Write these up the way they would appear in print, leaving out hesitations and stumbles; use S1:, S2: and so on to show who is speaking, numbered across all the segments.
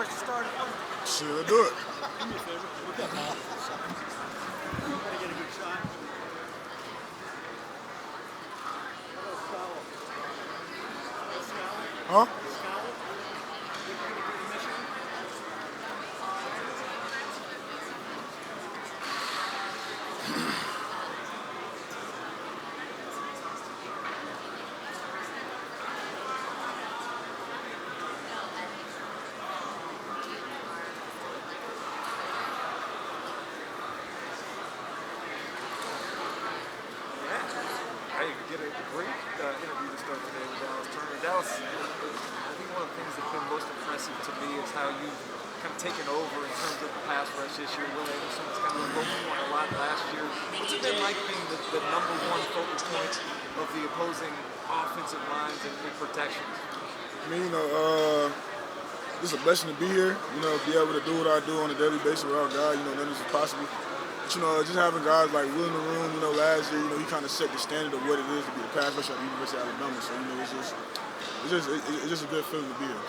S1: question started?
S2: Should do it.
S1: Do me a favor. Look that ball. Gotta get a good shot.
S2: Huh?
S3: I get a great interview to start today with Dallas Turner. Dallas, I think one of the things that's been most impressive to me is how you've kind of taken over in terms of the pass rush this year. Will Anderson was kind of a focal point a lot last year. What's it been like being the number one focal point of the opposing offensive lines and protections?
S2: I mean, it's a blessing to be here. Be able to do what I do on a daily basis without God. None of this is possible. But, just having guys like Will in the room, last year, he kind of set the standard of what it is to be a pass rusher at the University of Alabama. So, it's just a good feeling to be here.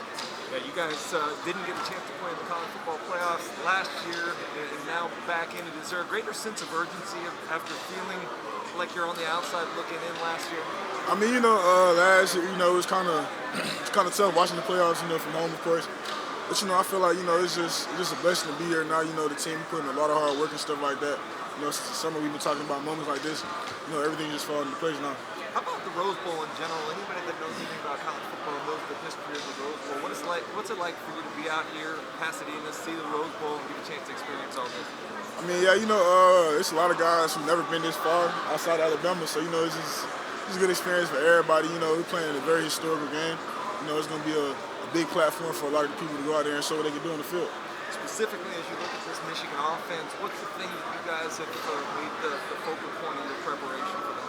S3: Yeah, you guys didn't get a chance to play in the college football playoffs last year, and now back in it. Is there a greater sense of urgency after feeling like you're on the outside looking in last year?
S2: I mean, last year, it was kind of tough watching the playoffs, from home, of course. But, I feel like, it's just a blessing to be here now. The team putting a lot of hard work and stuff like that. Since the summer we've been talking about moments like this. Everything just falling into place now.
S3: How about the Rose Bowl in general? Anybody that knows anything about college football knows the history of the Rose Bowl. What's it like for you to be out here, Pasadena, see the Rose Bowl, and get a chance to experience all this?
S2: I mean, yeah, it's a lot of guys who've never been this far outside of Alabama. So, it's just a good experience for everybody. We're playing a very historical game. It's going to be a big platform for a lot of the people to go out there and show what they can do on the field.
S3: Specifically, as you look at this Michigan offense, what's the thing that you guys have made the focal point of your preparation for them?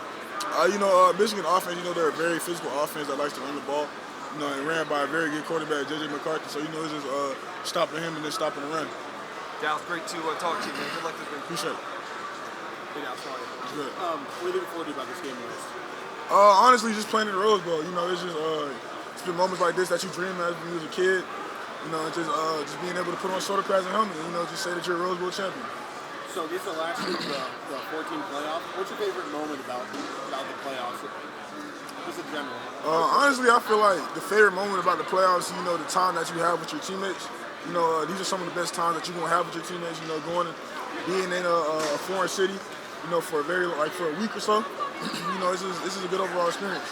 S2: Michigan offense, they're a very physical offense that likes to run the ball. And ran by a very good quarterback, J.J. McCarthy. So, it's just stopping him and then stopping the run.
S3: Dallas, great to talk to you, man. Good luck this week.
S2: Appreciate it.
S1: Hey, Dallas, sorry.
S2: It's good.
S1: What are you looking forward to about this game most?
S2: Honestly, just playing in the Rose Bowl. It's just it's been moments like this that you dream of when you was a kid. And just being able to put on shoulder pads and helmet. Just say that you're a Rose Bowl champion.
S1: So this is the last week of the 14 playoff. What's your favorite moment about the playoffs? Just in general.
S2: Honestly, I feel like the favorite moment about the playoffs, the time that you have with your teammates. These are some of the best times that you're gonna have with your teammates. Going and being in a foreign city, for for a week or so. This is a good overall experience.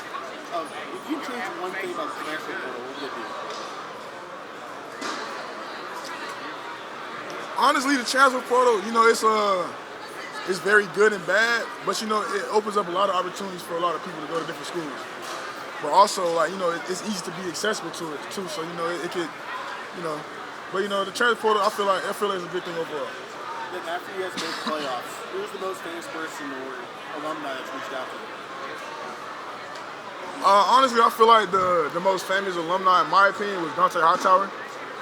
S1: If you change one thing about the transfer portal, what would it be?
S2: Honestly, the transfer portal, it's very good and bad, but it opens up a lot of opportunities for a lot of people to go to different schools. But also, it's easy to be accessible to it too. So it could, but the transfer portal, I feel like it's a good thing overall.
S1: Then after you guys made the playoffs, who was the most famous person or alumni that's reached out to you?
S2: Honestly, I feel like the most famous alumni, in my opinion, was Dante Hightower.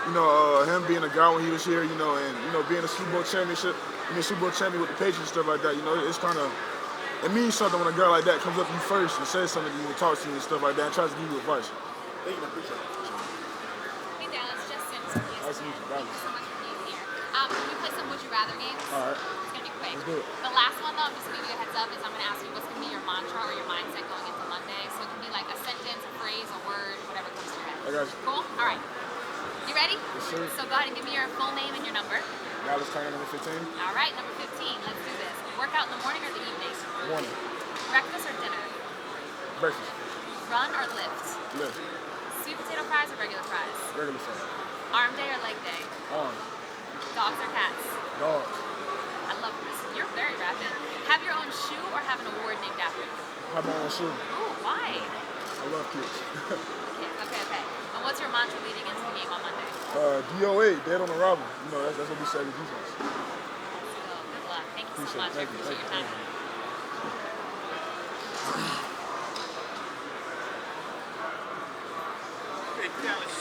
S2: Him being a guy when he was here, and being a Super Bowl championship, Super Bowl champion with the Patriots and stuff like that. It's it means something when a guy like that comes up to you first and says something to you and talks to you and stuff like that and tries to give you advice.
S1: Thank you, I appreciate it.
S4: Hey Dallas, Justin.
S2: Nice to meet you.
S4: Thank you so much for being here. Can we play some Would You Rather games?
S2: All right.
S4: It's going to be quick.
S2: Let's do it.
S4: The last one, though, I'm just going to give you a heads up, is I'm going to ask you what's going to be your mantra or your mindset going into Monday. So it can be like a sentence, a phrase, a word, whatever comes to your head.
S2: I got you.
S4: Cool? All right. You ready?
S2: Yes, sir.
S4: So go ahead and give me your full name and your number.
S2: Dallas Turner, number 15.
S4: All right, number 15. Let's do this. Workout in the morning or the evening?
S2: Morning.
S4: Breakfast or dinner?
S2: Breakfast.
S4: Run or lift?
S2: Lift.
S4: Sweet potato fries or regular fries?
S2: Regular fries.
S4: Arm day or leg day?
S2: Arm.
S4: Dogs or cats?
S2: Dog.
S4: I love this. You're very rapid. Have your own shoe or have an award named after you?
S2: Have my own shoe.
S4: Ooh, why?
S2: I love kids.
S4: Okay. And what's your mantra leading into the game on Monday?
S2: DOA, dead on arrival. That's what we say to defense.
S4: Let's go. Good luck. Thank you so much. I appreciate your time.
S1: Hey, Dallas.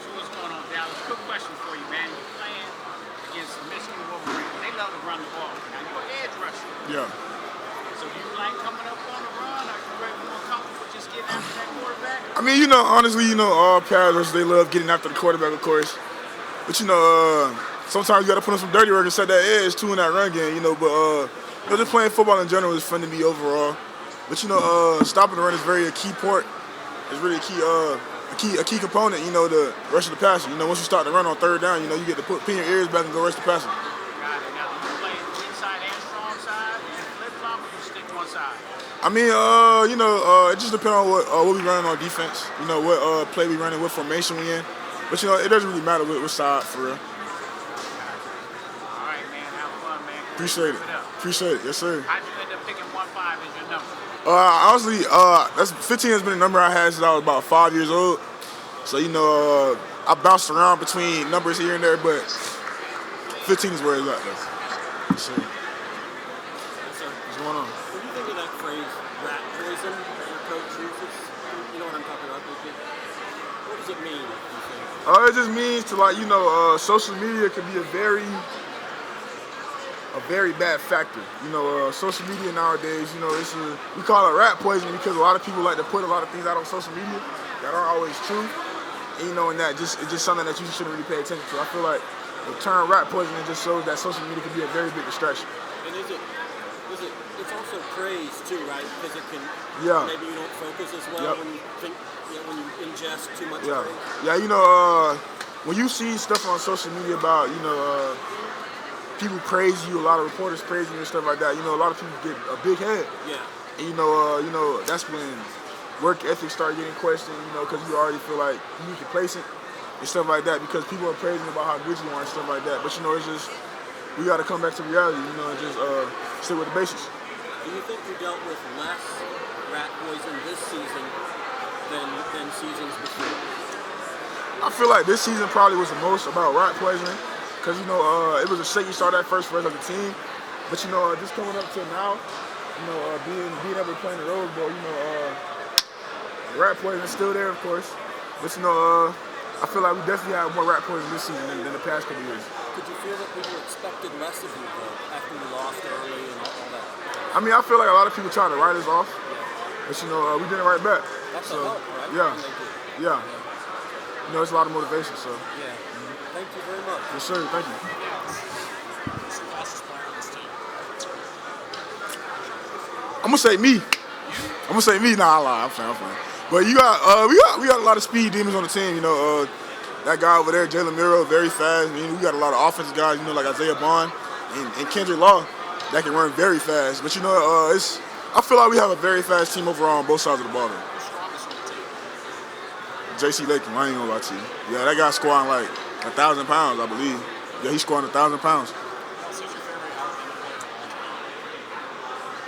S1: So what's going on, Dallas? Quick question for you, man. You're playing against the Michigan Wolverines. They love
S5: to run the ball. Now you're an edge rusher.
S2: Yeah.
S5: So you like coming up on the run, or you ready more comfortable just getting after that quarterback?
S2: I mean, honestly, all pass rushers, they love getting after the quarterback, of course. But, sometimes you got to put on some dirty work and set that edge, too, in that run game, But, just playing football in general is fun to me overall. But, stopping the run is very a key part. It's really a key component, the rush of the passer. Once you start to run on third down, you get to pin your ears back and go rush the passer.
S5: Got it. Now, do you play inside and strong side? Do you flip-flop or you stick to one side?
S2: I mean, it just depends on what we running on defense. What play we running, what formation we in. But it doesn't really matter which side for real.
S5: All right, man. Have fun, man.
S2: Appreciate it. Appreciate it. Yes, sir.
S5: How'd you end up picking 1-5 as your number?
S2: Honestly, that's 15 has been a number I had since I was about 5 years old. So I bounced around between numbers here and there, but 15 is where it's at, though. Yes, sir. What's going on?
S1: When you think of that phrase, rat poison, that your coach uses, you know what I'm talking about, don't you? What does it mean, you think?
S2: It just means to social media can be a very bad factor. Social media nowadays, we call it rat poison because a lot of people like to put a lot of things out on social media that aren't always true. And it's just something that you shouldn't really pay attention to. I feel like the term rat poison just shows that social media can be a very big distraction.
S1: And it's also praise too, right? Because it can, maybe you don't focus as well when you think, when you ingest too much praise.
S2: Yeah, when you see stuff on social media about, people praise you, a lot of reporters praise you and stuff like that, a lot of people get a big head.
S1: Yeah.
S2: And that's when work ethics start getting questioned, because you already feel like you need to place it and stuff like that because people are praising about how good you are and stuff like that. But it's just, we got to come back to reality, and just stick with the basics.
S1: Do you think you dealt with less rat poison this season than seasons before?
S2: I feel like this season probably was the most about rat poisoning because, it was a shaky start at first for us as a team. But, just coming up to now, being able to play in the Rose Bowl, rat poison is still there, of course. But, I feel like we definitely had more rat poison this season than the past couple years.
S1: Could you feel that people expected less of you, though, after you lost early and all that?
S2: I mean, I feel like a lot of people try to write us off, but we didn't write back.
S1: That's a help, right?
S2: Yeah. It's a lot of motivation, so.
S1: Yeah. Thank you very much.
S2: Yes, sir. Thank you.
S5: Who's the fastest player on this team?
S2: I'm gonna say me. Nah, I lie. I'm playing. But we got a lot of speed demons on the team. That guy over there, Jalen Miro, very fast. We got a lot of offensive guys. Like Isaiah Bond and Kendrick Law that can run very fast. But I feel like we have a very fast team overall on both sides of the ball.
S5: Who's strongest on the team?
S2: JC Lakin, I ain't gonna lie to you. Yeah, that guy's squatting like 1,000 pounds, I believe. Yeah, he's squatting 1,000 pounds.
S5: Who's your favorite out-of-the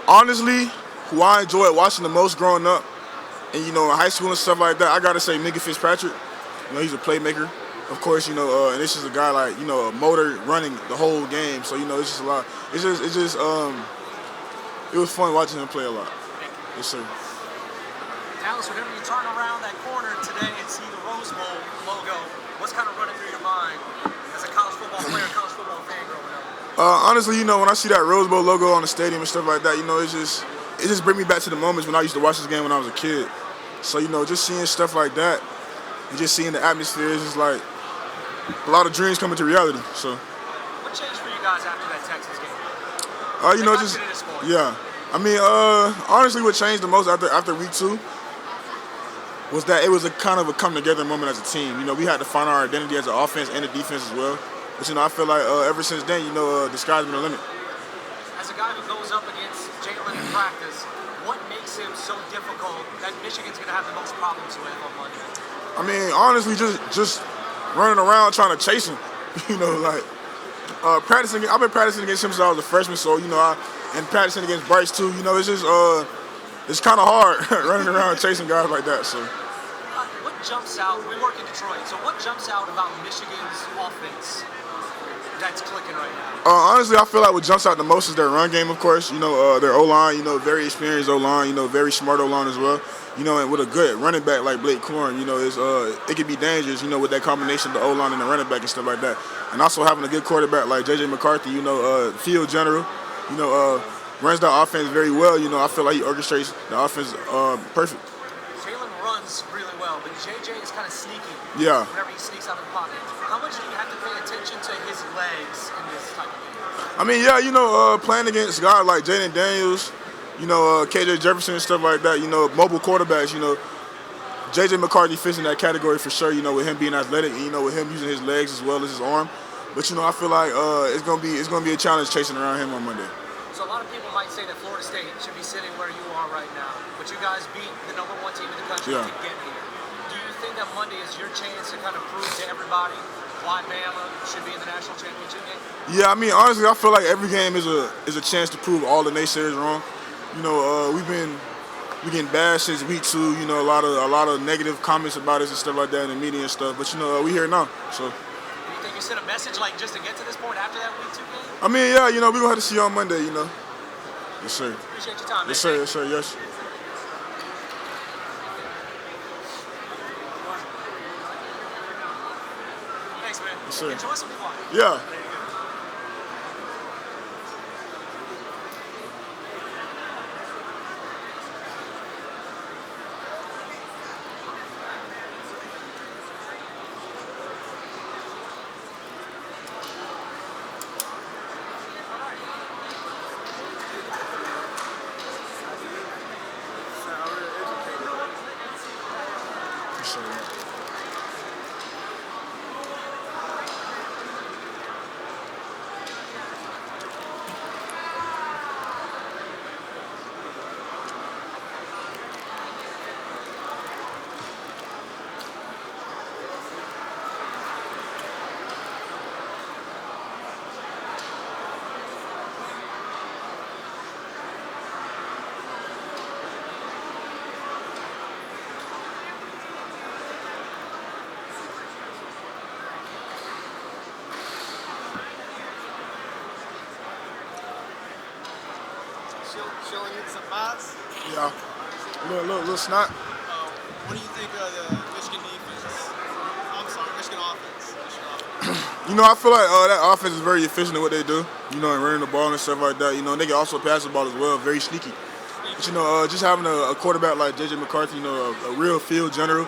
S5: player?
S2: Honestly, who I enjoyed watching the most growing up, and in high school and stuff like that, I gotta say Minka Fitzpatrick. He's a playmaker, of course. And this is a guy like a motor running the whole game. So it's just a lot. It was fun watching him play a lot. Yes, sir.
S3: Dallas, whenever you turn around that corner today and see the Rose Bowl logo, what's kind of running through your mind as a college football player, college football fan growing up?
S2: Honestly, when I see that Rose Bowl logo on the stadium and stuff like that, it just brings me back to the moments when I used to watch this game when I was a kid. So, just seeing stuff like that and just seeing the atmosphere is just like a lot of dreams coming to reality. So.
S3: What changed for you guys after that Texas game?
S2: I mean, honestly, what changed the most after week 2 was that it was a kind of a come together moment as a team. We had to find our identity as an offense and a defense as well. But I feel like ever since then, the sky's been the limit.
S3: As a guy who goes up against Jalen in practice, what makes him so difficult that Michigan's going to have the most problems with on Monday?
S2: I mean, honestly, just running around trying to chase him. Practicing. I've been practicing against him since I was a freshman, so and practicing against Bryce too. It's just it's kind of hard running around chasing guys like that. So.
S3: What jumps out? We work in Detroit, so what jumps out about Michigan's offense that's clicking right now?
S2: Honestly, I feel like what jumps out the most is their run game, of course. Their O-line, very experienced O-line, very smart O-line as well. And with a good running back like Blake Corum, it can be dangerous, with that combination of the O-line and the running back and stuff like that. And also having a good quarterback like J.J. McCarthy, field general, runs the offense very well. I feel like he orchestrates the offense perfect.
S3: Jalen runs really well, but J.J. is kind of sneaky.
S2: Yeah.
S3: Whenever he sneaks out of the pocket. How much do you have to pay attention to his legs in this type of game?
S2: I mean, yeah, playing against guys like Jaden Daniels, KJ Jefferson and stuff like that, mobile quarterbacks, J.J. McCarthy fits in that category for sure, with him being athletic, and, with him using his legs as well as his arm. But, I feel like it's gonna be a challenge chasing around him on Monday.
S3: So a lot of people might say that Florida State should be sitting where you are right now, but you guys beat the #1 team in the country to get here. Do you think that Monday is your chance to kind of prove to everybody why Bama should be in the national championship game?
S2: Yeah, I mean, honestly, I feel like every game is a chance to prove all the naysayers wrong. We've been getting bashed since week 2. A lot of negative comments about us and stuff like that in the media and stuff. But we here now. So.
S3: Do you think you sent a message like just to get to this point after that week 2 game?
S2: I mean, yeah, we're gonna have to see you on Monday. Yes, sir.
S3: Appreciate your time, man.
S2: Yes, sir. Yes, sir. Yes.
S3: Thanks, man.
S2: Yes, sir.
S3: Enjoy some fun.
S2: Yeah.
S5: Showing you some bias.
S2: Yeah. Little snot.
S5: What do you think of the Michigan defense? I'm sorry, Michigan offense.
S2: I feel like that offense is very efficient in what they do. And running the ball and stuff like that. They can also pass the ball as well, very sneaky. But just having a quarterback like J.J. McCarthy, a real field general.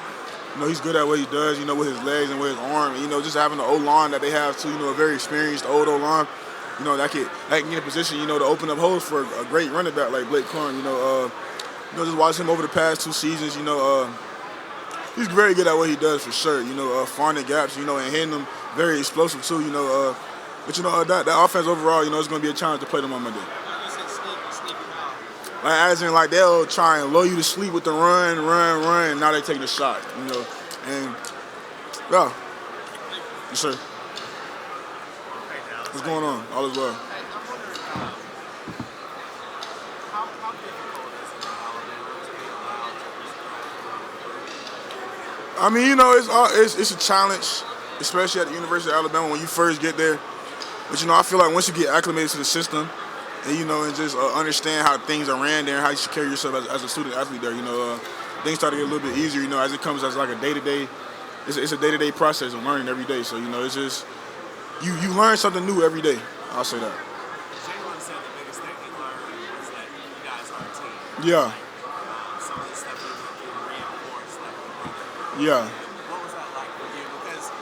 S2: He's good at what he does. With his legs and with his arm. And, just having the O-line that they have too. A very experienced old O-line. That can get in a position, to open up holes for a great running back like Blake Corum. Just watch him over the past 2 seasons. He's very good at what he does for sure. Finding gaps. And hitting them very explosive too. But that offense overall, it's going to be a challenge to play them on Monday.
S5: You said sneaky how?
S2: Like as in like they'll try and lull you to sleep with the run, and now they taking a shot. And yeah, yes, sir. What's going on? All is well.
S5: Hey, I'm wondering, how difficult is it for Alabama to be allowed to
S2: I mean, it's a challenge, especially at the University of Alabama when you first get there. But I feel like once you get acclimated to the system, and and just understand how things are ran there and how you should carry yourself as a student athlete there, things start to get a little bit easier. As it comes as like a day-to-day, it's a day-to-day process of learning every day. So it's just. You learn something new every day. I'll say that.
S6: Jalen said the biggest thing he learned was that you guys are a team.
S2: Yeah.
S6: Some of the stuff you reinforced, like the brother.
S2: Yeah.
S6: What was that like for you? Because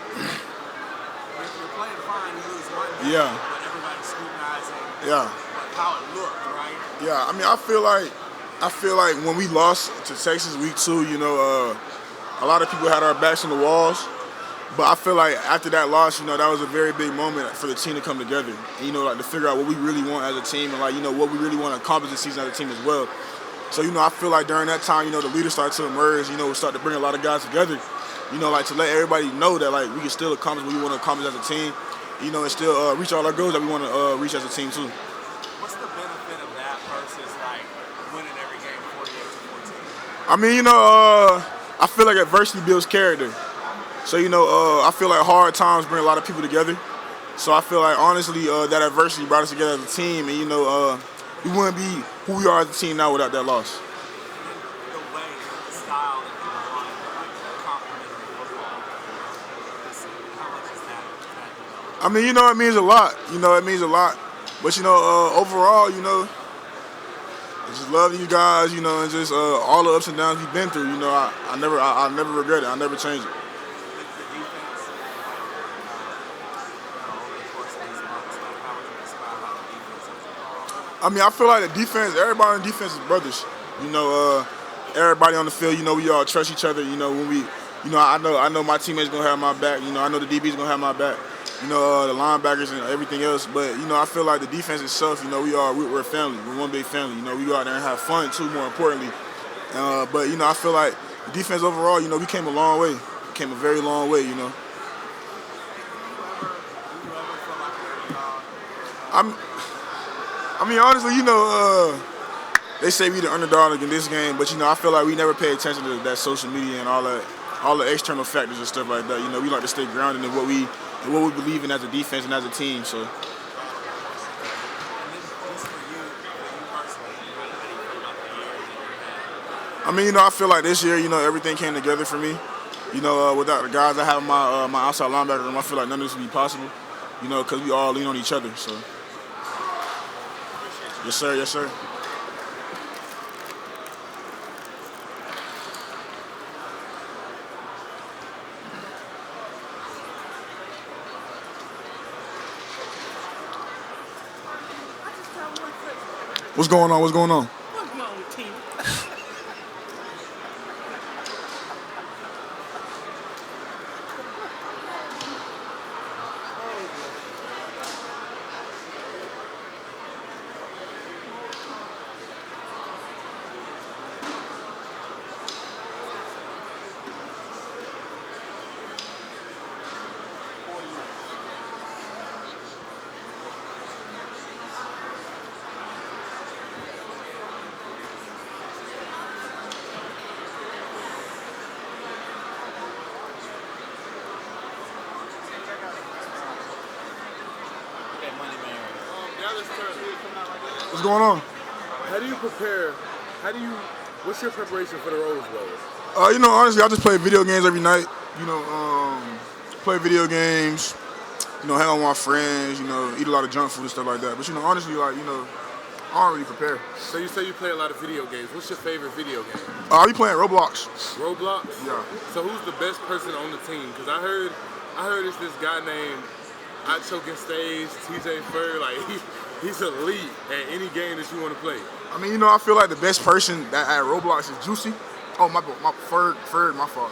S6: you're playing fine, you lose one game,
S2: Yeah.
S6: but everybody's scrutinizing
S2: Yeah.
S6: how it looked, right?
S2: Yeah. I mean, I feel like when we lost to Texas week 2, a lot of people had our backs on the walls. But I feel like after that loss, that was a very big moment for the team to come together. And, like to figure out what we really want as a team and what we really want to accomplish this season as a team as well. So, I feel like during that time, the leaders started to emerge, start to bring a lot of guys together, like to let everybody know that we can still accomplish what we want to accomplish as a team, and still reach all our goals that we want to reach as a team too.
S6: What's the benefit of that versus winning every game 48-14?
S2: I mean, I feel like adversity builds character. So, I feel like hard times bring a lot of people together. So I feel like honestly that adversity brought us together as a team, and we wouldn't be who we are as a team now without that loss.
S6: The way, the style that you run, like complimentary football, how much is that?
S2: I mean, it means a lot. It means a lot. But overall, I just love you guys, and just all the ups and downs we've been through. I never regret it. I never change it.
S6: The defense, over the course of these months, how would you describe how the defense has evolved?
S2: I mean, I feel like the defense, everybody on the defense is brothers. Everybody on the field, we all trust each other. When we, I know my teammates gonna have my back. I know the DB's gonna have my back. The linebackers and everything else. But I feel like the defense itself, we're a family. We're one big family. We go out there and have fun too. More importantly, but I feel like the defense overall, we came a long way. We came a very long way. I mean, honestly, they say we the underdog in this game, but I feel like we never pay attention to that social media and all the external factors and stuff like that. We like to stay grounded in what we believe in as a defense and as a team. So. I mean, I feel like this year, everything came together for me. Without the guys I have my outside linebacker room, I feel like none of this would be possible. Because we all lean on each other. So. Yes, sir. Yes, sir. What's going on? What's going on?
S5: What's going on, team?
S7: Dallas Turner.
S2: What's going on?
S7: How do you prepare? What's your preparation for the Rose Bowl?
S2: Honestly, I just play video games every night. Play video games. Hang out with my friends. Eat a lot of junk food and stuff like that. But honestly, I don't really prepare.
S7: So you say you play a lot of video games. What's your favorite video game?
S2: I be playing Roblox.
S7: Roblox?
S2: Yeah.
S7: So who's the best person on the team? Because I heard it's this guy named I Choking Stage, TJ Furr. Like he's elite at any game that you want to play.
S2: I mean, I feel like the best person at Roblox is Juicy. Oh, my Ferg, my fault.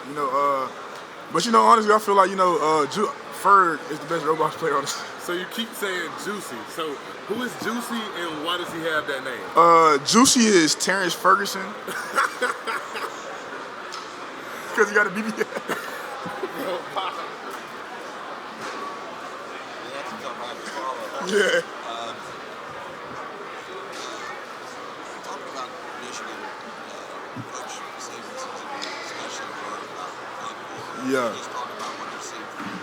S2: But honestly, I feel like Ferg is the best Roblox player on the team.
S7: So you keep saying Juicy. So who is Juicy and why does he have that name?
S2: Juicy is Terrence Ferguson. Because he got a BBL. Yeah.
S8: Talking about Michigan, Coach Saban seems to be especially worried about playing.
S2: Yeah.
S8: Just talk about what you're seeing from you,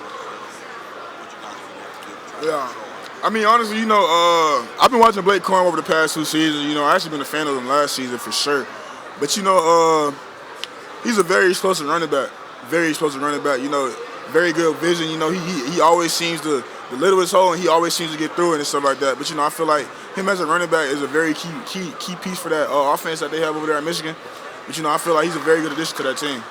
S8: what you guys are going to do to try to
S2: Yeah.
S8: control it.
S2: I mean, honestly, I've been watching Blake Corum over the past 2 seasons. I actually been a fan of him last season for sure. But he's a very explosive running back. Very explosive running back. Very good vision. He always seems to the littlest hole, and he always seems to get through it and stuff like that. But I feel like him as a running back is a very key piece for that offense that they have over there at Michigan. But I feel like he's a very good addition to that team.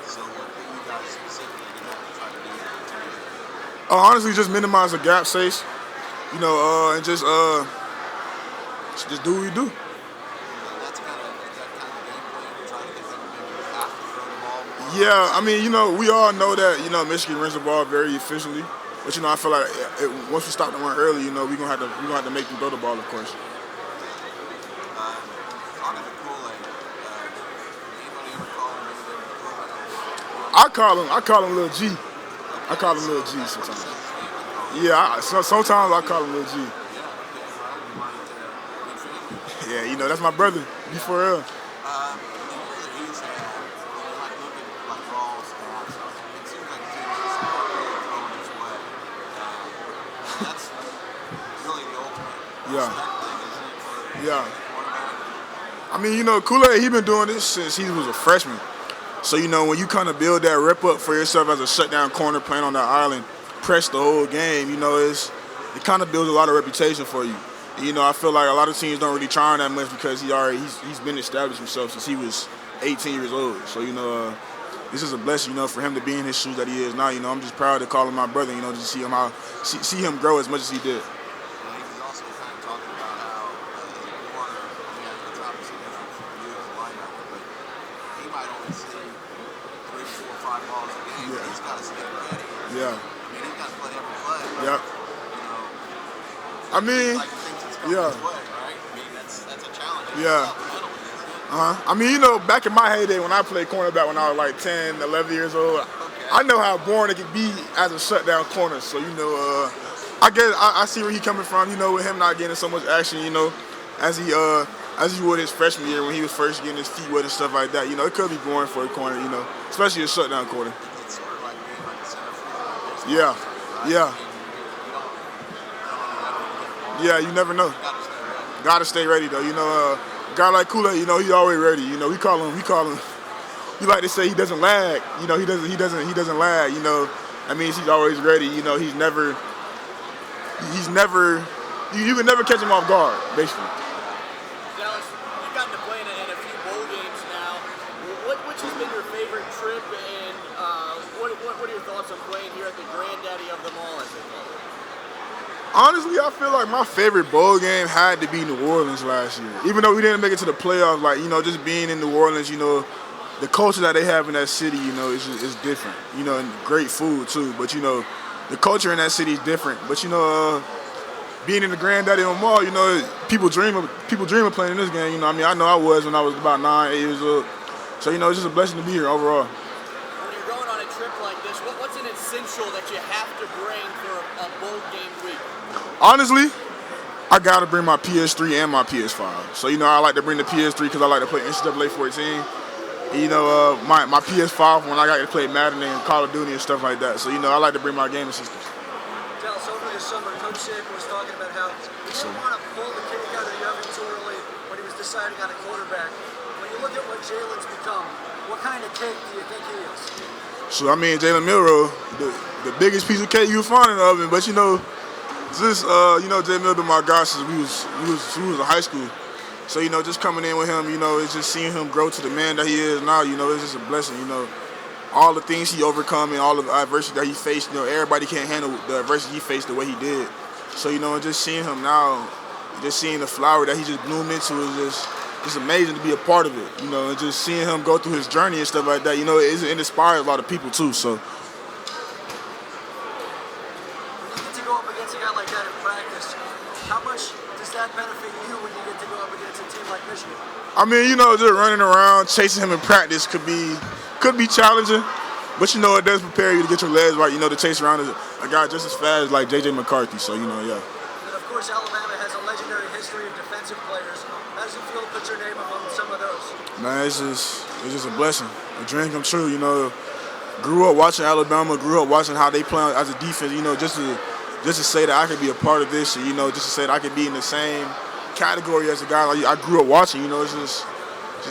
S8: So what are you guys specifically going to try to do to continue?
S2: Honestly, just minimize the gap saves, and just do what we do.
S8: That's kind of the game plan, trying to get them to maybe have to throw the ball more.
S2: Yeah, I mean, we all know that, Michigan runs the ball very efficiently. But, I feel like once we stop the run early, we're gonna have to make them throw the ball, of course.
S8: Talking to Kool-Aid, anybody ever call him anything?
S2: I call him Lil G. I call him Lil G sometimes. Yeah, sometimes I call him Lil G. Yeah, that's my brother. Be for real. Yeah. I mean, Kool-Aid, he been doing this since he was a freshman. So, when you kind of build that rep up for yourself as a shutdown corner playing on that island, press the whole game, it kind of builds a lot of reputation for you. I feel like a lot of teams don't really try him that much because he's been established himself since he was 18 years old. So, this is a blessing, for him to be in his shoes that he is now. I'm just proud to call him my brother, to see him grow as much as he did.
S8: He's also kind of talking about how Warner, it's obviously different for you as a linebacker, but he might only see 3, 4, 5 balls a game. Yeah. He's got to stay ready.
S2: Yeah.
S8: He's got to play every play.
S2: Yep. I mean,
S8: like thinks it's coming his way, right? I mean, that's a challenge.
S2: Yeah. I mean, back in my heyday when I played cornerback when I was like 10, 11 years old, I know how boring it can be as a shutdown corner. So, I guess I see where he's coming from, with him not getting so much action, as he would his freshman year when he was first getting his feet wet and stuff like that. It could be boring for a corner, especially a shutdown corner.
S8: It's sort of like being like a center field.
S2: Yeah, yeah. Yeah, you never know. Gotta stay ready though. A guy like Kool-Aid, he always ready. We call him. We like to say he doesn't lag. He doesn't lag. That means he's always ready. He's never. You can never catch him off guard, basically.
S1: Dallas, you've gotten to play in a few bowl games now. Which has been your favorite trip, and what are your thoughts on playing here at the granddaddy of them all, as they call it?
S2: Honestly, I feel like my favorite bowl game had to be New Orleans last year. Even though we didn't make it to the playoffs, just being in New Orleans, the culture that they have in that city, is different. And great food too. But the culture in that city is different. But being in the granddaddy of them all, people dream of playing in this game. I know I was when I was about 9, 8 years old. So it's just a blessing to be here overall.
S1: When you're going on a trip like this, what's an essential that you have to bring for a bowl game week?
S2: Honestly, I gotta bring my PS3 and my PS5. So I like to bring the PS3 because I like to play NCAA 14. My PS5 when I got to play Madden and Call of Duty and stuff like that. So I like to bring my gaming systems.
S9: Dallas, over the summer, Coach Saban was talking about how he didn't want to pull the cake out of the oven too early when he was deciding on a quarterback. When you look at what Jalen's become, what kind of cake do you think he is?
S2: So Jalen Milroe, the biggest piece of cake you find in the oven, but Jalen Milroe been my guy since we was in high school. So just coming in with him, it's just seeing him grow to the man that he is now. It's just a blessing. All the things he overcome and all the adversity that he faced. Everybody can't handle the adversity he faced the way he did. So and just seeing him now, just seeing the flower that he just bloomed into is just amazing to be a part of it. And just seeing him go through his journey and stuff like that. It inspires a lot of people too. So.
S9: How much does that benefit you when you get to go up against a team like Michigan?
S2: Just running around, chasing him in practice could be challenging, but it does prepare you to get your legs right, to chase around a guy just as fast like J.J. McCarthy, so, yeah.
S9: And, of course, Alabama has a legendary history of defensive players. How does it feel to put your name among some of those?
S2: Man, it's just a blessing, a dream come true, Grew up watching Alabama, grew up watching how they play as a defense, just to say that I could be a part of this, and just to say that I could be in the same category as a guy like I grew up watching. It's just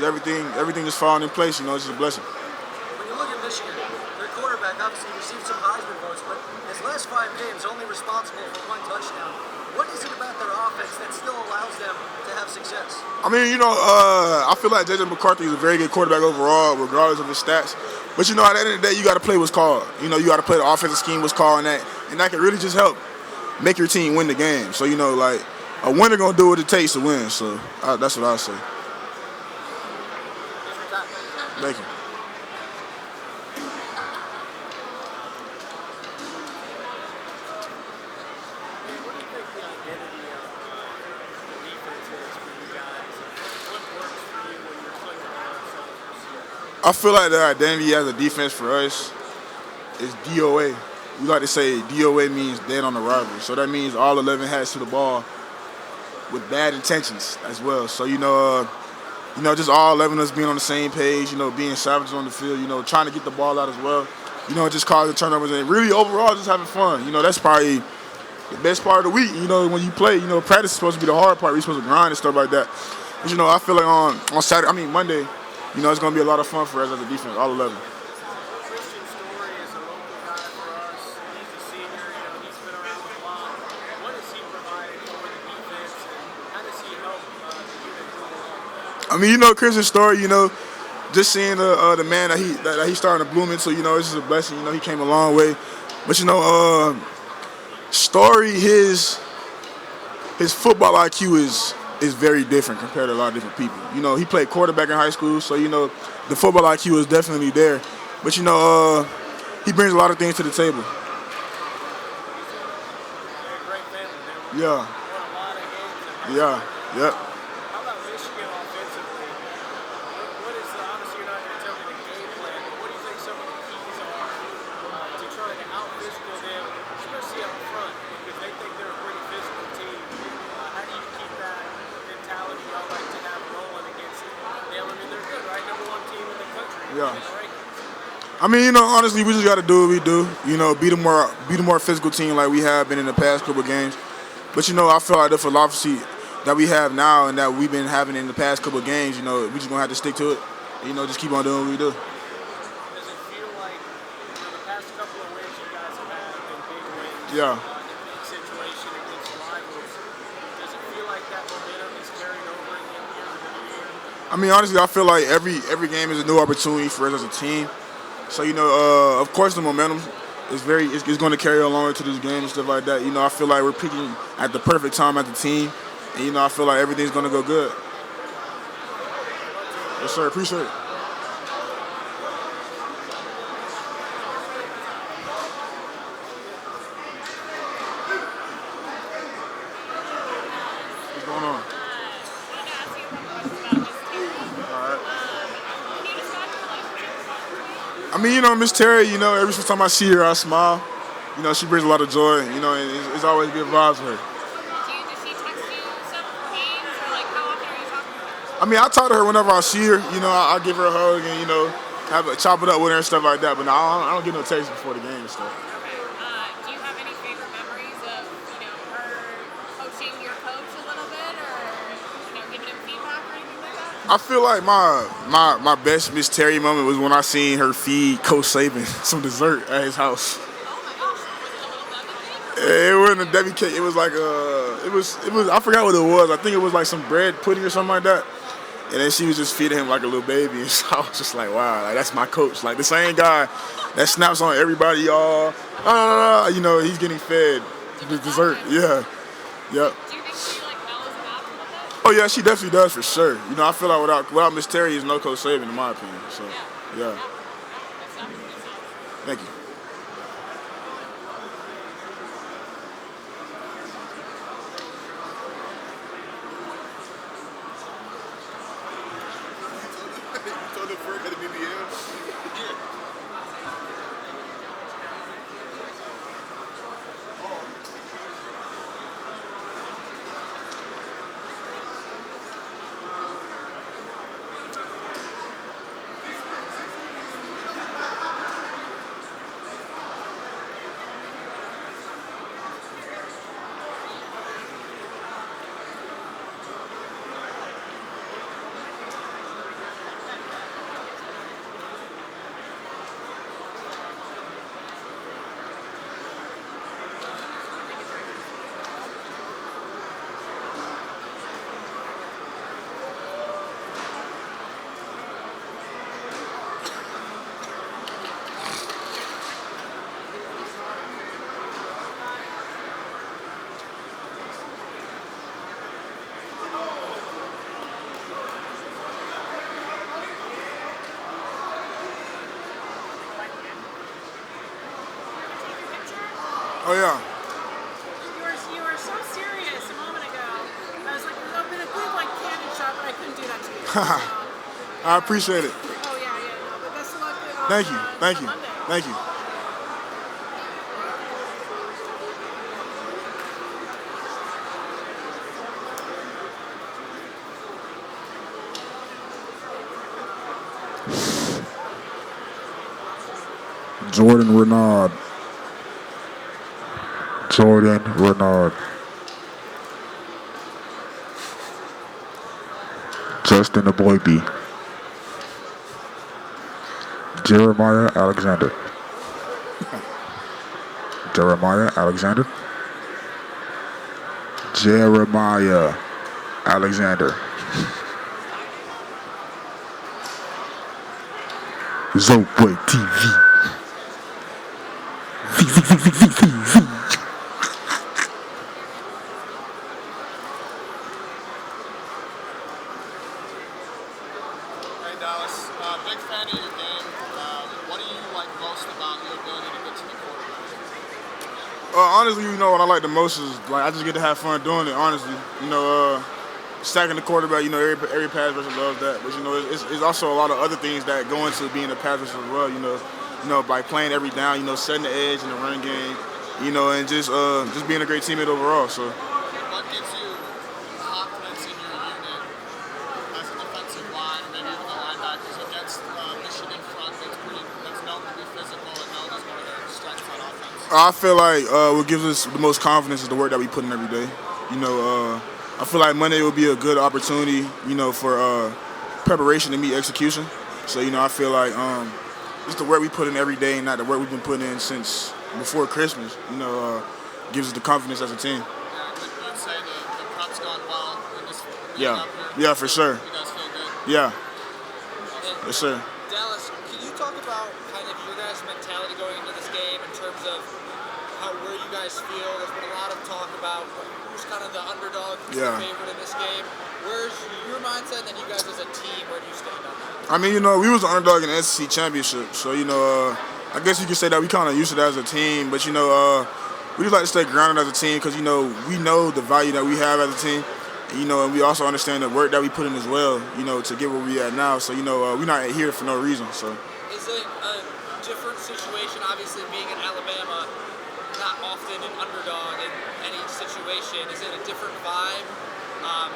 S2: everything just falling in place. It's just a blessing.
S9: When you look at Michigan, their quarterback obviously received some Heisman votes, but his last 5 games only responsible for 1 touchdown. What is it about their offense that still allows them to have success?
S2: I feel like J.J. McCarthy is a very good quarterback overall, regardless of his stats. But at the end of the day, you got to play what's called. You got to play the offensive scheme what's called, and that can really just help make your team win the game. So a winner gonna do what it takes to win. So that's what I say. Thank you. I feel like the identity as a defense for us is DOA. We like to say DOA means dead on arrival. So that means all 11 hats to the ball with bad intentions as well. So, just all 11 of us being on the same page, being savages on the field, trying to get the ball out as well, just causing turnovers and really overall just having fun. That's probably the best part of the week. You know, when you play, you know, practice is supposed to be the hard part. We're supposed to grind and stuff like that. But you know, I feel like on Saturday, Monday, you know, it's gonna be a lot of fun for us as a defense, all 11.
S5: Christian Story is a local guy for us. He's a senior, you know, he's been around the block. What has he provided for the defense, and how does he help the unit move along?
S2: I mean, you know, Christian Story, you know, just seeing the man that he's starting to bloom into, you know, this is a blessing. You know, he came a long way. But you know, Story, his football IQ is very different compared to a lot of different people. You know, he played quarterback in high school, so you know, the football IQ is definitely there. But you know, he brings a lot of things to the table.
S5: They're a great family.
S2: Yeah.
S5: Won a lot of games.
S2: Yeah. Yep.
S5: How about Michigan offensively? What is obviously you're not going to tell me the game plan, but what do you think some of the keys are to trying to out-physical them, especially up front, because they think they're a pretty physical team. How do you keep that mentality y'all like to have rolling against them? I mean, they're good, right? Number 1 team in the country.
S2: Yeah.
S5: In the rankings.
S2: I mean, you know, honestly, we just got to do what we do. You know, be the more physical team like we have been in the past couple of games. But you know, I feel like the philosophy that we have now and that we've been having in the past couple of games, you know, we just gonna have to stick to it. And, you know, just keep on doing what we do.
S5: Does it feel like, you know, the past couple of wins you guys have had been big wins?
S2: Yeah.
S5: In big situation against rivals. Does it feel like that momentum is carried over in year to year?
S2: I mean, honestly, I feel like every game is a new opportunity for us as a team. So you know, of course, the momentum is going to carry along into this game and stuff like that. You know, I feel like we're peaking at the perfect time as a team, and you know, I feel like everything's going to go good. Yes, sir. Appreciate it. What's going on? I mean, you know, Miss Terry, you know, every time I see her, I smile. You know, she brings a lot of joy. You know, and it's always good vibes with her.
S4: Does she text you some games, or like how often are you talking to her?
S2: I mean, I talk to her whenever I see her. You know, I give her a hug and, you know, chop it up with her and stuff like that. But no, I don't get no text before the game and stuff.
S4: Okay. Do you have any favorite memories of, you know, her coaching your coach a little bit, or, you know, giving him feedback or anything like that?
S2: I feel like my best Miss Terry moment was when I seen her feed Coach Saban some dessert at his house.
S4: Oh my gosh, was it a little Debbie cake?
S2: It wasn't a Debbie cake. It was like it was I forgot what it was. I think it was like some bread pudding or something like that. And then she was just feeding him like a little baby. And so I was just like, wow, like that's my coach. Like the same guy that snaps on everybody, y'all. You know, he's getting fed the dessert. Yeah. Yep.
S4: Do you think she like mellows him out a little bit?
S2: Oh yeah, she definitely does for sure. You know, I feel like without Miss Terry, there's no Coach Saban in my opinion. So yeah.
S4: Good stuff. Good stuff.
S2: Thank you. Oh yeah.
S10: You were so serious a moment ago. I was like, it would have been a good like cannon shot, but I couldn't do that to you. So,
S2: I appreciate it.
S10: oh yeah, no, but best of luck.
S2: Thank you. Thank
S10: on
S2: you.
S10: Monday.
S2: Thank you.
S11: Jordan Renaud.
S2: Jordan Renard. Justin Aboybe. Jeremiah Alexander. Jeremiah Alexander. Jeremiah Alexander. Zoboy TV. V.
S1: Hey Dallas, big fan of your game. What do you like most about your ability to get to the quarterback?
S2: Honestly, you know what I like the most is like I just get to have fun doing it. Honestly, you know, stacking the quarterback. You know, every pass rusher loves that. But you know, it's also a lot of other things that go into being a pass rusher as well. You know, by playing every down. You know, setting the edge in the run game. You know, and just being a great teammate overall. So.
S1: What gives you confidence in your unit as a defensive line, or maybe even the linebackers against Michigan front that's known to be physical and known as one of their strengths on offense?
S2: I feel like what gives us the most confidence is the work that we put in every day. You know, I feel like Monday will be a good opportunity, you know, for preparation to meet execution. So, you know, I feel like just the work we put in every day and not the work we've been putting in since before Christmas, you know, gives us the confidence as a team.
S1: Yeah, you'd say the prep's gone well in this
S2: Yeah,
S1: up here.
S2: yeah, for sure.
S1: You guys feel good?
S2: Yeah, yes, sir.
S5: Dallas, can you talk about kind of your guys' mentality going into this game in terms of where you guys feel? There's been a lot of talk about who's kind of the underdog, who's the favorite in this game. Where's your mindset, and then you guys as a team, where do you stand on that?
S2: I mean, you know, we was the underdog in the SEC championship, so you know, I guess you could say that we kind of used to that as a team. But you know, we just like to stay grounded as a team because you know we know the value that we have as a team. And, you know, and we also understand the work that we put in as well. You know, to get where we at now. So you know, we're not here for no reason. So.
S5: Is it a different situation? Obviously, being in Alabama, not often an underdog in any situation. Is it a different vibe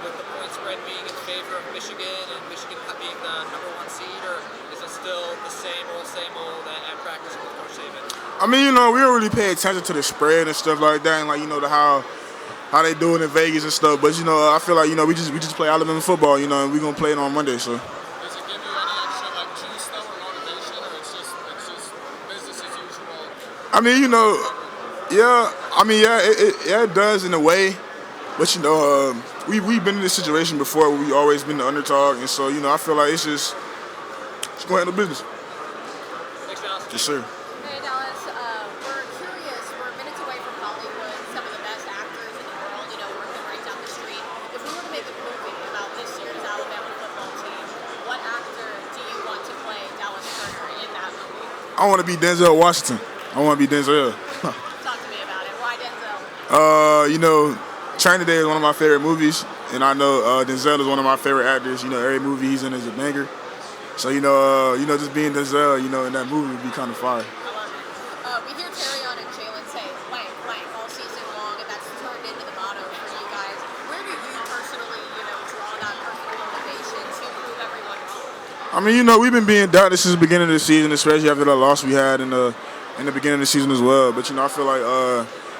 S5: with the point spread being in favor of Michigan and Michigan being the #1 seed, or is it still the same old at practice with Coach Saban?
S2: I mean, you know, we don't really pay attention to the spread and stuff like that, and like you know how they do it in Vegas and stuff. But you know, I feel like you know we just play Alabama football, you know, and we're gonna play it on Monday. So.
S1: Does it give you any extra like juice though, or motivation, or it's just business as usual?
S2: I mean, you know, yeah. I mean, yeah, it does in a way, but you know, we've been in this situation before where we always been the underdog, and so you know, I feel like it's just go handle business.
S5: Thanks, Dallas.
S2: Yes, sir.
S4: Hey Dallas, we're curious. We're minutes away from Hollywood. Some of the best actors in the world, you know, working right down the street. If we were to make a movie about this year's Alabama football team, what actor do you want to play Dallas Turner in that movie?
S2: I want to be Denzel Washington. I want to be Denzel.
S4: Talk to me about it. Why Denzel?
S2: You know, Training Day is one of my favorite movies, and I know Denzel is one of my favorite actors. You know, every movie he's in is a banger. So you know, just being Denzel, you know, in that movie would be kind of fire.
S4: I love it. We hear Terrion and Jalen say blank all season long, and that's turned into the motto for you guys. Where do you personally, you know, draw that personal motivation to prove everyone wrong?
S2: I mean, you know, we've been being doubted since the beginning of the season, especially after that loss we had in the beginning of the season as well. But you know, I feel like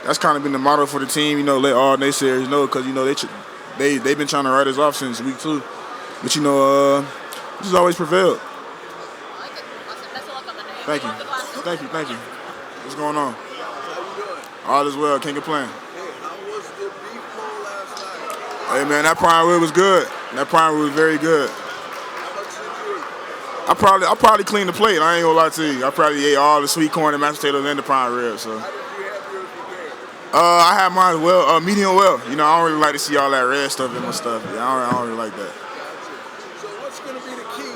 S2: that's kind of been the motto for the team. You know, let all naysayers know because you know they've been trying to write us off since week 2. But you know, just always prevailed.
S4: I like it. Awesome. Best of luck on the day.
S2: Thank you. Thank you. What's going on?
S8: How you doing?
S2: All is well. Can't complain.
S8: Hey, how was the beef bowl last night?
S2: Hey man, that prime rib was good. That prime rib was very good.
S8: How much did you eat?
S2: I probably cleaned the plate. I ain't gonna lie to you. I probably ate all the sweet corn and mashed potatoes and the prime rib. So.
S8: How did you have yours prepared?
S2: I have mine well, medium well. You know, I don't really like to see all that red stuff in my stuff. Yeah, I don't really like that.
S8: Gotcha. So what's going to be the key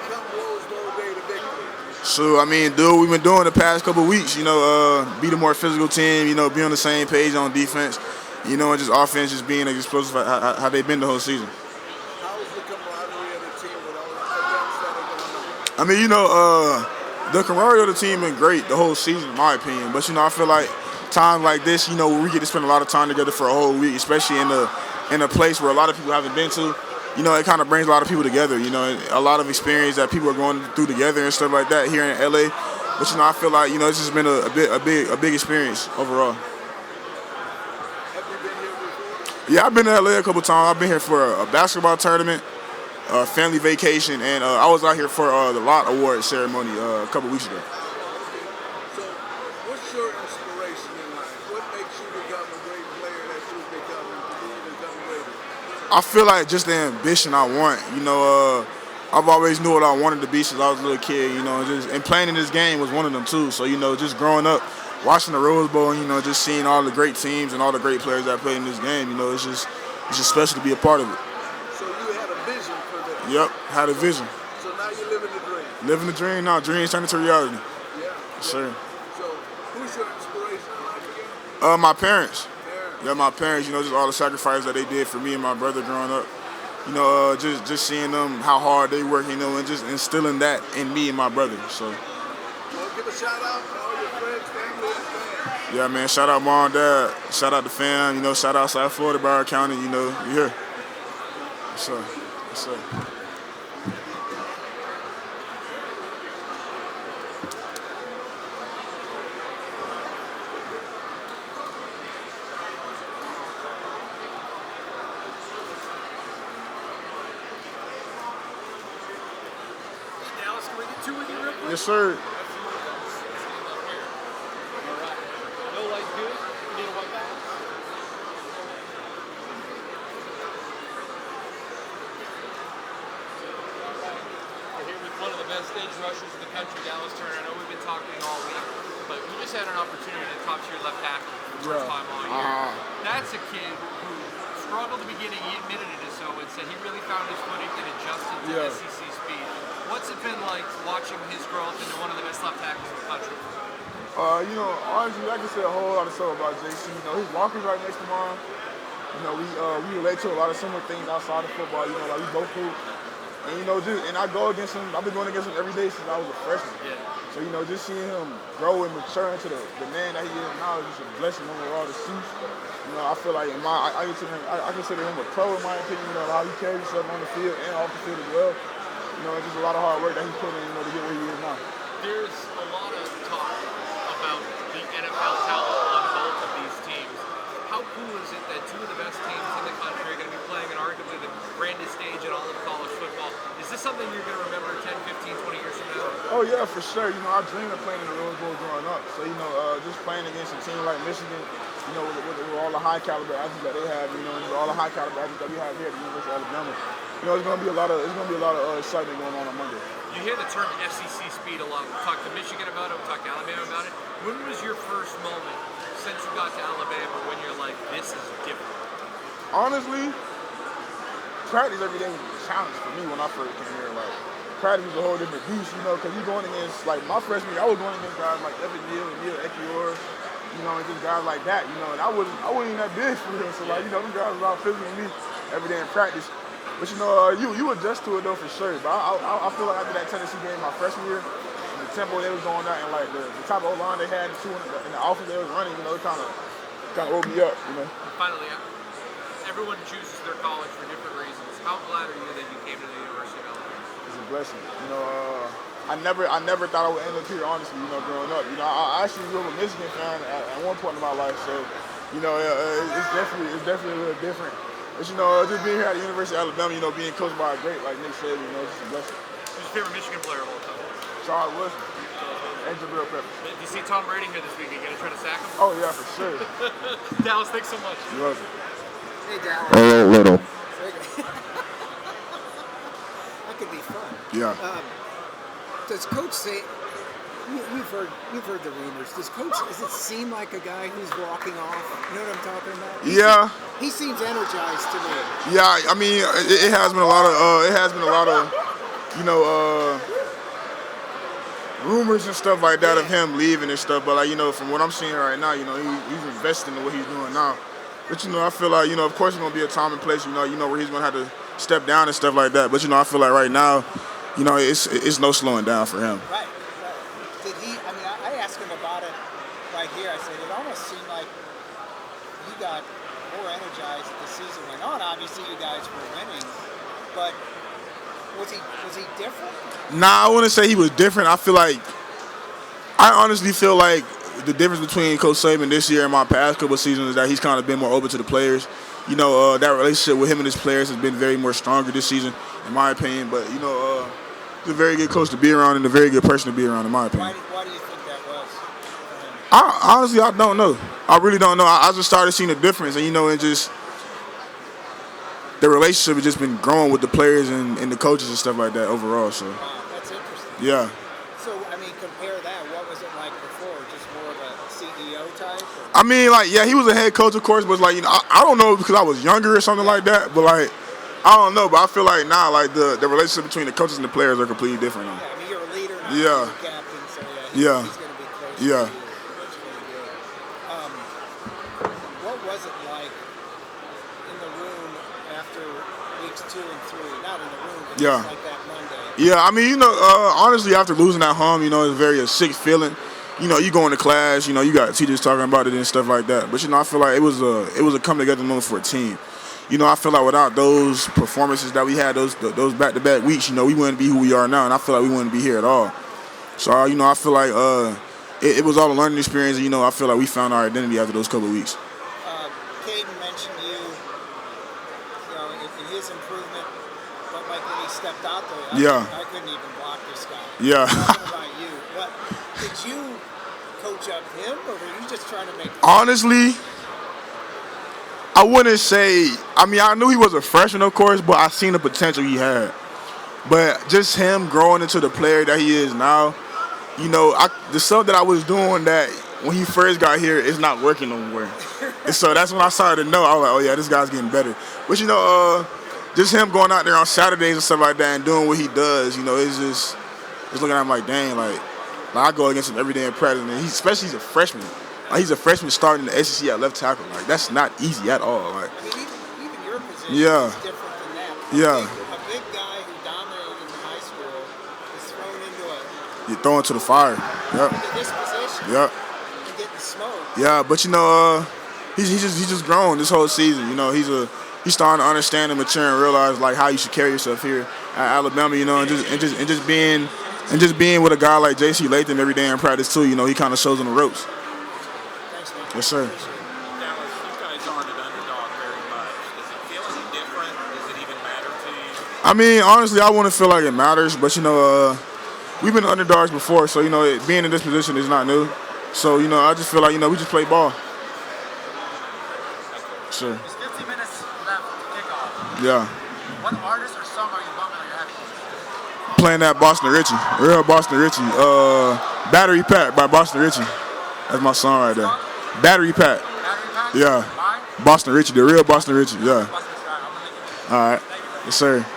S8: come Rose Bowl day to victory?
S2: So, I mean, do what we've been doing the past couple of weeks. You know, be the more physical team. You know, be on the same page on defense. You know, and just offense just being as explosive how they've been the whole season.
S8: How is the camaraderie of the team with all the events that are going on?
S2: I mean, you know, the camaraderie of the team been great the whole season, in my opinion. But, you know, I feel like times like this, you know, where we get to spend a lot of time together for a whole week, especially in a place where a lot of people haven't been to, you know, it kind of brings a lot of people together, you know, a lot of experience that people are going through together and stuff like that here in LA. But, you know, I feel like, you know, it's just been a big experience overall. Yeah, I've been to LA a couple times. I've been here for a basketball tournament, family vacation, and I was out here for the Lot Award ceremony a couple weeks ago.
S11: So, what's your inspiration in life? What makes you become a great player that you've become and to become greater?
S2: I feel like just the ambition I want. I've always knew what I wanted to be since I was a little kid. And playing in this game was one of them too. So just growing up, watching the Rose Bowl, and just seeing all the great teams and all the great players that played in this game. It's just special to be a part of it.
S11: So you had a vision for that.
S2: Yep, had a vision.
S11: So now you're living the dream.
S2: Living the dream now. Dreams turning to reality.
S11: Yeah.
S2: Sure.
S11: So who's your inspiration in life again?
S2: My parents.
S11: Parents.
S2: Yeah, my parents. Just all the sacrifices that they did for me and my brother growing up. Just seeing them, how hard they work, and just instilling that in me and my brother. So.
S11: Well, give a shout out to all your friends, family, and fans.
S2: Yeah, man. Shout out mom, dad. Shout out the fam. Shout out South Florida, Broward County. You here. What's up? What's up?
S5: Dallas, can we get two with you real quick?
S2: Yes, sir.
S5: No light good? You need a white bag? We're here with one of the best stage rushers in the country, Dallas Turner. I know we've been talking all week, but we just had an opportunity to talk to your left tackle for the first time all year. That's a kid who struggled at the beginning. He admitted it so and said he really found his footing and adjusted to SEC speed. What's it been like watching his growth into one of the best left tackles in the country?
S2: Honestly, I can say a whole lot of stuff about JC. His walker's right next to mine. We relate to a lot of similar things outside of football. Like we both hoop. And I go against him. I've been going against him every day since I was a freshman.
S5: Yeah.
S2: So, just seeing him grow and mature into the man that he is now is just a blessing overall to see. I feel like I consider him a pro in my opinion, how he carries himself on the field and off the field as well. It's just a lot of hard work that he put in, to get where he is now.
S5: There's a lot of talk about the NFL talent on both of these teams. How cool is it that two of the best teams in the country are going to be playing in arguably the grandest stage in all of college football? Is this something you're going to remember 10, 15, 20 years from now?
S2: Oh, yeah, for sure. I dreamed of playing in the Rose Bowl growing up. So, just playing against a team like Michigan, with all the high caliber athletes that they have, and all the high caliber athletes that we have here at the University of Alabama. It's gonna be a lot of excitement going on Monday.
S5: You hear the term SEC speed a lot. We talked to Michigan about it. We talked to Alabama about it. When was your first moment since you got to Alabama when you're like, this is different?
S2: Honestly, practice every day was a challenge for me when I first came here. Like, practice was a whole different beast, because you're going against, like, my freshman year, I was going against guys like Evan Neal and Neil Ekior, and just guys like that, and I wasn't even that big for real. So, like, them guys was out physically me every day in practice. But you adjust to it though for sure. But I feel like after that Tennessee game my freshman year, the tempo they was going at and like the type of O-line they had, in the offense they was running, it kind of woke me up,
S5: Finally, everyone chooses their college for different reasons. How glad are you that you came to the University of Alabama?
S2: It's a blessing. I never thought I would end up here, honestly, growing up. I actually grew up a Michigan fan at one point in my life, so it's definitely a little different. But just being here at the University of Alabama, being coached by a great like Nick Saban, it's just a blessing.
S5: Who's your favorite Michigan player of all time?
S2: Charles Wilson and Jabril Peppers.
S5: If you see Tom Brady here this week, you gonna try to sack him?
S2: Oh yeah, for sure.
S5: Dallas, thanks so much.
S2: You're welcome.
S9: Hey, Dallas.
S12: Little.
S9: That could be fun.
S2: Yeah.
S9: Does Coach say? You've heard the rumors. Does it seem like a guy who's walking off? You know what I'm talking about?
S2: Yeah.
S9: He seems energized to me.
S2: Yeah, I mean, it has been a lot of, rumors and stuff like that of him leaving and stuff. But from what I'm seeing right now, he's investing in what he's doing now. But I feel like of course there's gonna be a time and place, where he's gonna have to step down and stuff like that. But I feel like right now, it's no slowing down for him.
S9: Right. Did he? I mean, I asked him about it right here. I said it almost seemed like you got more energized as the season went on. Obviously, you guys were winning, but was he different?
S2: Nah, I wouldn't say he was different. I honestly feel like the difference between Coach Saban this year and my past couple of seasons is that he's kind of been more open to the players. that relationship with him and his players has been very more stronger this season, in my opinion. But he's a very good coach to be around and a very good person to be around, in my opinion.
S5: Why do you think that was?
S2: Honestly, I don't know. I really don't know. I just started seeing the difference, and just the relationship has just been growing with the players and the coaches and stuff like that overall. So,
S5: Wow, that's interesting.
S2: yeah.
S5: So, I mean, compare that. What was it like before? Just more of a CEO type? Or?
S2: I mean, he was a head coach, of course, but I don't know because I was younger or something like that. But I don't know. But I feel like now, the relationship between the coaches and the players are completely different now.
S5: Yeah, I mean, you're a leader now.
S2: Yeah.
S5: You're a captain, so
S2: Yeah.
S5: he's going to be close
S2: Yeah.
S5: to you. That's really good. What was it like in the room after weeks 2 and 3? Not in the room, but
S2: Yeah.
S5: just like that Monday.
S2: Yeah, I mean, honestly, after losing at home, it's a very sick feeling. You go into class, you got teachers talking about it and stuff like that. But I feel like it was a come together moment for a team. I feel like without those performances that we had, those back-to-back weeks, we wouldn't be who we are now, and I feel like we wouldn't be here at all. So, I feel like it was all a learning experience, and I feel like we found our identity after those couple of weeks.
S5: Caden mentioned you in his improvement, but like when he stepped out there, I couldn't even block this guy.
S2: Yeah.
S5: Talking about you, did you coach up him, or were you just trying to make?
S2: Honestly, I wouldn't say. I mean, I knew he was a freshman, of course, but I seen the potential he had. But just him growing into the player that he is now, the stuff that I was doing that when he first got here is not working no more. And so that's when I started to know. I was like, oh yeah, this guy's getting better. But just him going out there on Saturdays and stuff like that and doing what he does, it's looking at him like, dang, I go against him every day in practice, and he's a freshman. He's a freshman starting the SEC at left tackle. That's not easy at all.
S5: I mean, even your position
S2: Yeah.
S5: is different than that.
S2: Yeah.
S5: A big guy who dominated in high school is thrown into
S2: You're throwing to the fire. Yep.
S5: this position
S2: Yep.
S5: and getting smoked.
S2: Yeah, but he's just grown this whole season. He's starting to understand and mature and realize how you should carry yourself here at Alabama. And just being with a guy like J.C. Latham every day in practice too. He kind of shows on the ropes.
S5: Thanks, man.
S2: Yes, sir.
S6: Dallas, you guys aren't an underdog very much. Does it feel any different? Does it even matter to you?
S2: I mean, honestly, I wouldn't feel like it matters, but we've been underdogs before, so being in this position is not new. So I just feel like we just play ball. Sure.
S9: It's 15 minutes left to kickoff.
S2: Yeah.
S9: What artist or song are you bumping on your headphones?
S2: Playing that Boston Richie, real Boston Richie. Battery Pack by Boston Richie. That's my song right there. Battery Pack.
S9: Battery pack?
S2: Yeah.
S9: Mine?
S2: Boston Richie, the real Boston Richie. Yeah.
S9: Boston Richie. All right, I'm gonna make it.
S2: All right. Yes, sir.
S5: What's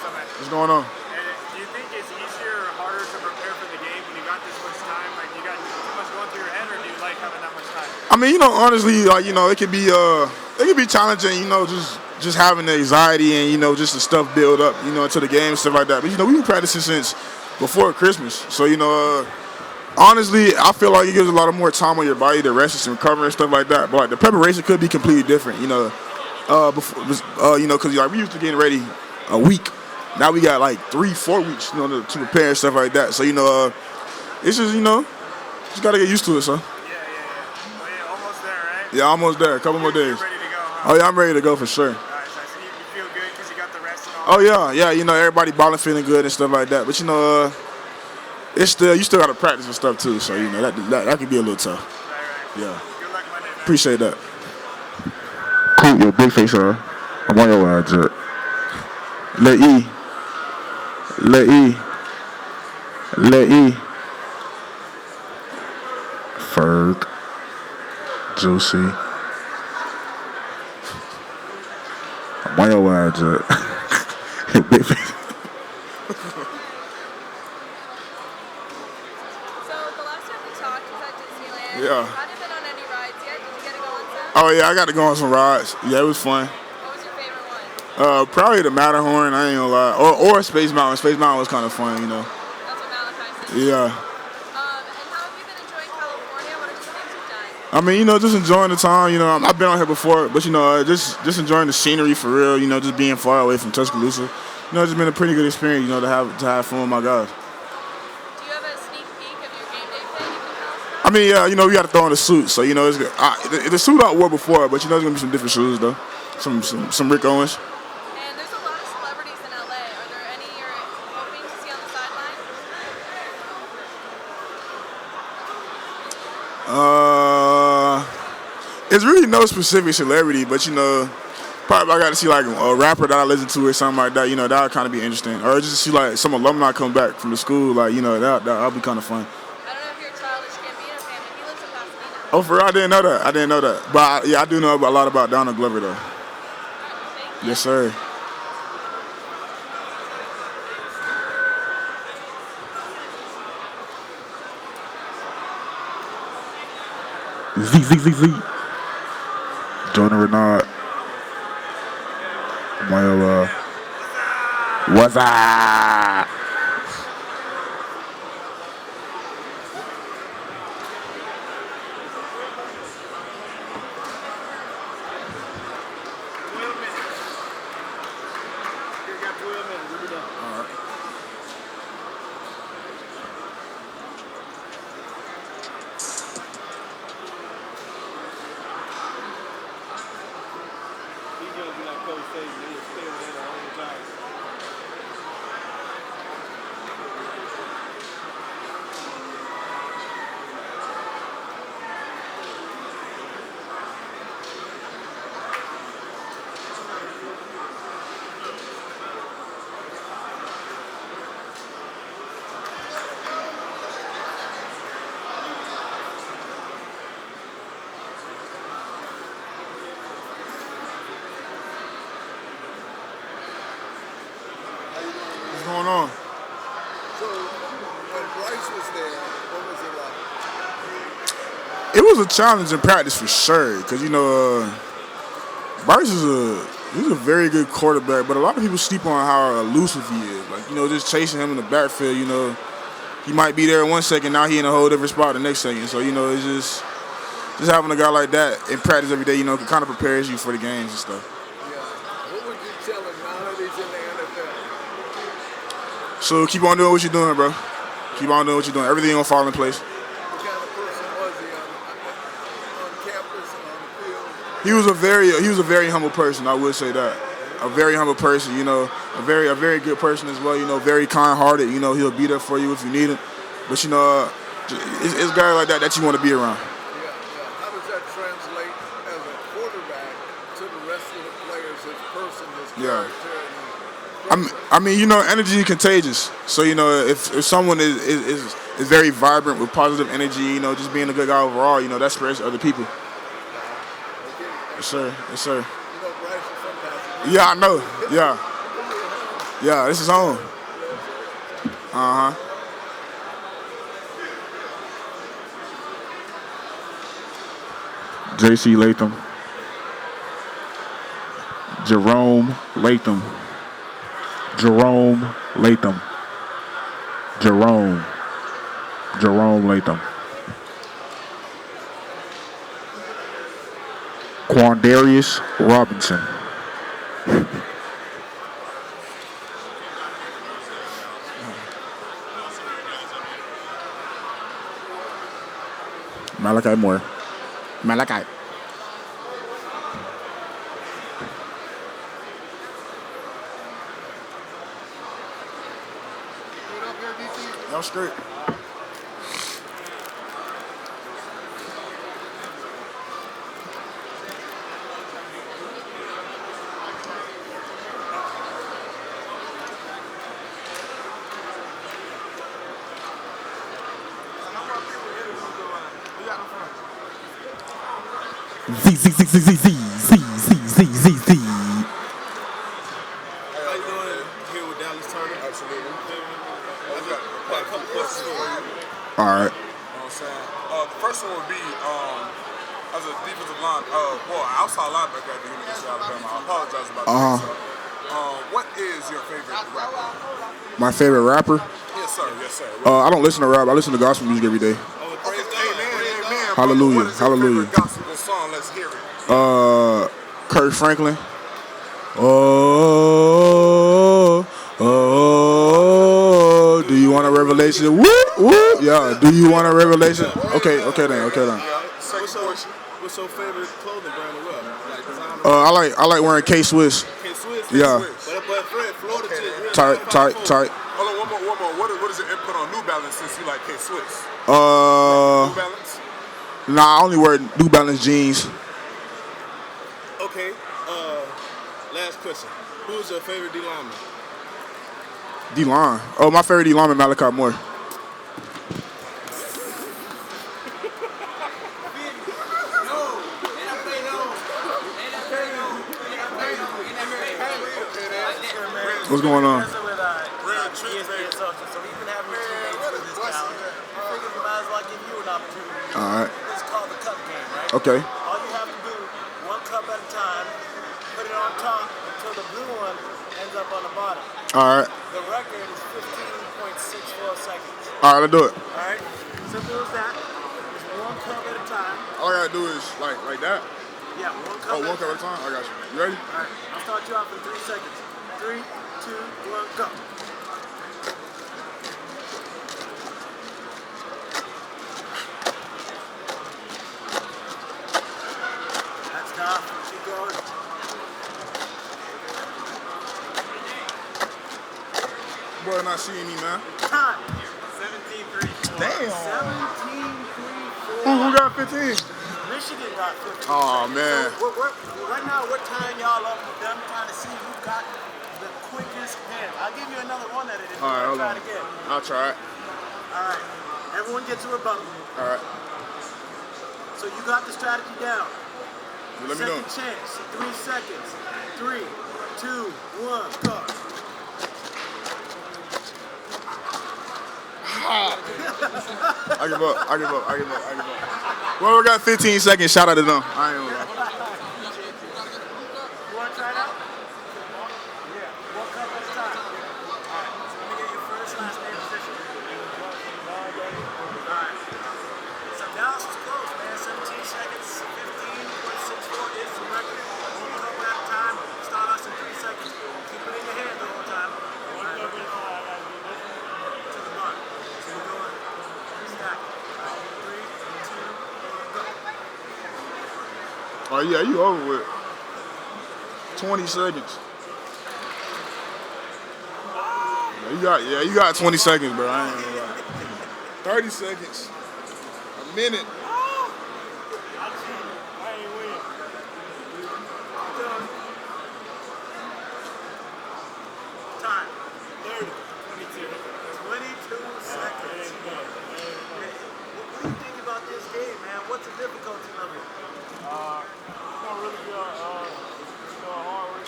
S5: up, man?
S2: What's going on?
S5: Do you think it's easier or harder to prepare for the game when you got this much time? You got too much going through your head, or do you like having that much time?
S2: I mean, honestly, it could be challenging, just having the anxiety and just the stuff build up, into the game and stuff like that. But we've been practicing since before Christmas, so honestly, I feel like it gives a lot of more time on your body to rest and recover and stuff like that. But the preparation could be completely different, before, because we used to getting ready a week. Now we got 3-4 weeks, to prepare and stuff like that. So it's just just gotta get used to it, son.
S5: Yeah, almost there, right?
S2: Yeah, almost there. A couple more days.
S5: Ready to go, huh?
S2: Oh yeah, I'm ready to go for sure.
S5: All right, so you feel good because you got the rest and all?
S2: Oh yeah, everybody balling feeling good and stuff like that. But it's you still gotta practice and stuff too. So that can be a little tough.
S5: Right.
S2: Yeah.
S5: Good luck Monday, man.
S2: Appreciate that. Cool, your big face on. I'm on your line, Jet. Let E. Ferg. Juicy. I'm on your line, Jet. Your big face.
S4: So the last time we talked was at Disneyland.
S2: Yeah.
S4: Have you been on any rides yet? Did you get to go on some?
S2: Oh yeah, I got to go on some rides. Yeah, it was fun.
S4: What was your favorite one?
S2: Probably the Matterhorn. I ain't gonna lie, or Space Mountain. Space Mountain was kind of fun,
S4: That's what Malachi said.
S2: Yeah.
S4: And how have you been enjoying California? What are some things you've done?
S2: I mean, just enjoying the time. I've been out here before, but just enjoying the scenery for real. Just being far away from Tuscaloosa. It's just been a pretty good experience. To have fun with my guys.
S4: Do you have a sneak peek of your game day fit you can tell us about?
S2: I mean, yeah, we got to throw on the suit, so it's good. The suit I wore before, but there's gonna be some different shoes though. some Rick Owens.
S4: And there's a lot of celebrities in LA. Are there any you're hoping to see on the sideline?
S2: It's really no specific celebrity, but probably I got to see like a rapper that I listen to or something like that. That would kind of be interesting, or just to see like some alumni come back from the school. Like that'll be kind of fun.
S4: I don't know if you're a Childish Gambino fan, but he lives in Pasadena.
S2: Oh, for real? I didn't know that. But I do know a lot about Donald Glover though. Yes, sir. Z. Jonah Renard. Mayola. What's up? What's going on?
S11: So, when Bryce was there, what was it like?
S2: It was a challenge in practice for sure, because Bryce he's a very good quarterback, but a lot of people sleep on how elusive he is. Like just chasing him in the backfield. He might be there in 1 second, now he in a whole different spot the next second. So it's just having a guy like that in practice every day. Kind of prepares you for the games and stuff.
S11: Yeah. What would you tell him now that he's in the NFL?
S2: So keep on doing what you're doing, bro. Keep on doing what you're doing. Everything gonna fall in place.
S11: What kind of person was he on campus and on the field?
S2: He was a very humble person. I would say that. A very humble person. A very good person as well. Very kind-hearted. He'll be there for you if you need him. But it's guys like that you want to be around.
S11: Yeah. How does that translate as a quarterback to the rest of the players, his person, his character?
S2: Energy is contagious. So if someone is very vibrant with positive energy, just being a good guy overall, that spreads to other people. Yes, sir.
S11: Bryce is from Pasadena.
S2: Yeah, I know. Yeah, this is home. J.C. Latham. Jerome Latham. Jerome Latham. Quandarius Robinson. Malachi Moore. Malachi. That was great. Z.
S11: How you doing here with Dallas Turner? Absolutely. I got a couple questions for you.
S2: All right.
S11: You know what I'm saying? The first one would be, as a defensive line, outside linebacker at the University of Alabama. I apologize about that. What is your favorite rapper?
S2: My favorite rapper?
S11: Yes, sir.
S2: I don't listen to rap. I listen to gospel music every day.
S11: Amen.
S2: Hallelujah.
S11: What is your favorite gospel song? Let's hear it.
S2: Kurt Franklin. Do you want a revelation? Woo, woo. Yeah. Do you want a revelation? Okay then.
S11: What's your favorite clothing brand as well? Like designer
S2: I like wearing K Swiss.
S1: K-Swiss?
S2: Yeah.
S1: But Fred, Florida
S11: Okay,
S1: too.
S2: Tight.
S11: Hold on, one more. What is your input on New Balance since you like K-Swiss?
S2: Uh,
S11: New Balance?
S2: nah, I only wear New Balance jeans.
S1: Okay. Last question. Who's your favorite D lineman?
S2: D-line. Oh, my favorite D-lineman, Malachi Moore. What's going on?
S5: So we've been having your teammates through this challenge. I figured we might as well give you an opportunity.
S2: All right.
S5: It's called the cup game, right?
S2: Okay.
S5: All you have to do, one cup at a time, put it on top until the blue one ends up on the bottom.
S2: All right.
S5: The record is 15.64 seconds.
S2: All right, let's do it.
S5: All right? Simple as that. Just one cup at a time.
S2: All I gotta do is like that.
S5: Yeah, one cup.
S2: Oh, one cup at a time. I got you. You ready?
S5: All right. I'll start you off in 3 seconds. 3, 2, 1, go. That's enough. Keep going.
S2: Boy, not seeing me, man.
S5: Time.
S2: 17-3. Damn.
S5: 17-3-4.
S2: Who got 15?
S5: Michigan got 15.
S2: Oh man.
S5: So right now, we're tying y'all up with them trying to see who got the quickest hand. I'll give you another one at it if you
S2: All right,
S5: want to
S2: hold
S5: try
S2: on.
S5: it again.
S2: I'll try it.
S5: All right. Everyone gets a rebuttal.
S2: All right.
S5: So you got the strategy down.
S2: Let me know.
S5: Second chance. 3 seconds. 3, 2, 1, go.
S2: I give up. Well, we got 15 seconds. Shout out to them. I ain't gonna lie.
S5: You want to try it out? Yeah. One cup at a time. All right. So let me get your first, last name, position. All right. So Dallas was close, man. 17 seconds. 15.64 is the record. One cup at a time. Start us in 3 seconds. Keep it in your hand the whole time. One cup at a time. To the mark. So we're going stack. 3, 2, 1, go.
S2: Oh yeah, you over with. 20 seconds. You got 20 seconds, bro. I ain't gonna lie. 30 seconds. A minute.
S5: Time. 30. 22 seconds. What do you think about this game, man? What's the difficulty level?
S12: It's not really good. Hard work. Are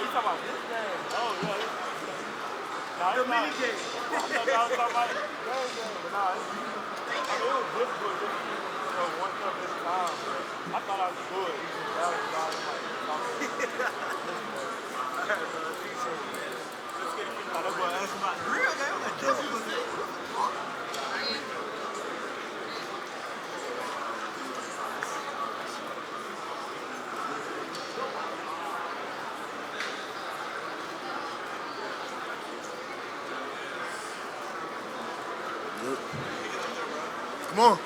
S12: you talking about this game? Oh, yeah.
S5: The mini game.
S12: I was talking about the game, but nah, it was difficult just to one cup at a time. But I thought I was good. That was all like,
S5: All right, bro. Appreciate it, man. Let's get it.
S12: that boy asked about the real game. I'm like, difficult game.
S2: Come on.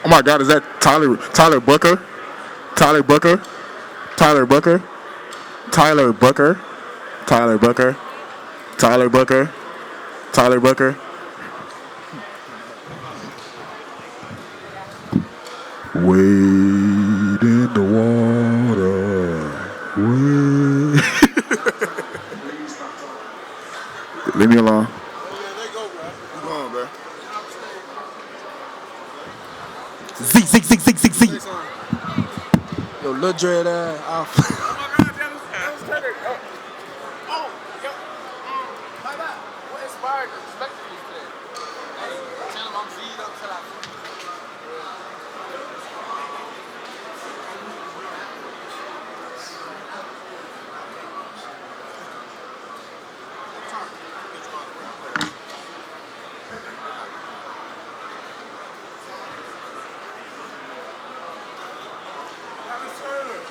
S2: Oh my God, is that Tyler Bucker? Tyler Bucker? Tyler Bucker? Tyler Bucker? Tyler Bucker? Tyler Bucker? Tyler Bucker? Wade in the water. Wade. Leave me alone. You going, bro? Z.
S9: Yo, Lil Dread off.
S12: Dallas Turner. What inspired you? Respectfully today. Hey, tell him I'm Z'd up till I. Dallas Turner.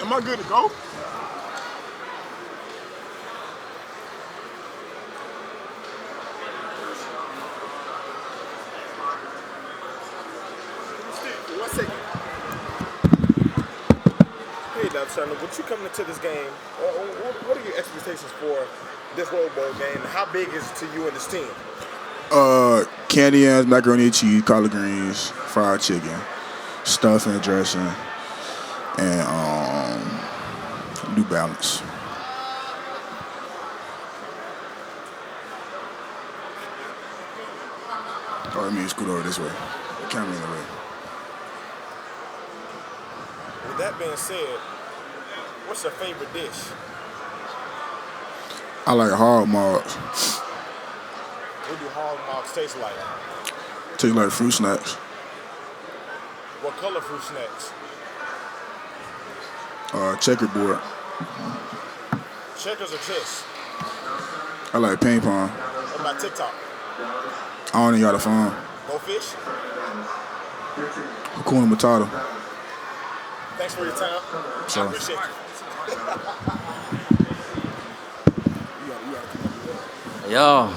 S2: Am I good to go?
S1: let's take it.
S12: Hey, Dallas Turner, what you coming into this game? What are your expectations for this World Bowl game? How big is it to you and this team?
S2: Candy yams, macaroni and cheese, collard greens, fried chicken, stuffing, dressing, and New Balance. Oh, let me scoot over this way. The camera in the way.
S12: With that being said, what's your favorite dish?
S2: I like hog mogs.
S12: What do hog mogs taste like?
S2: Taste like fruit snacks.
S12: What color fruit snacks?
S2: Checkerboard.
S12: Checkers or chess?
S2: I like ping pong.
S12: What about TikTok?
S2: I don't even got a phone.
S12: Go fish?
S2: Hakuna Matata.
S12: Thanks for your time.
S2: So.
S12: I appreciate you.
S13: Yo.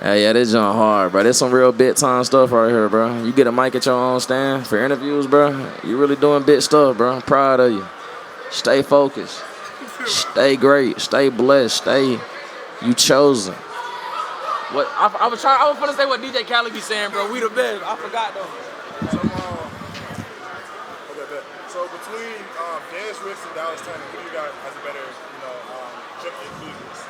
S13: Yeah, this jump hard, bro. There's some real big time stuff right here, bro. You get a mic at your own stand for interviews, bro. You really doing big stuff, bro. I'm proud of you. Stay focused. Stay great. Stay blessed. Stay you chosen. What I was gonna say what DJ Khaled be saying, bro. We the best. I forgot though.
S12: So between Dez Ricks and Dallas Turner, who do you got as a better, trip enthusiast?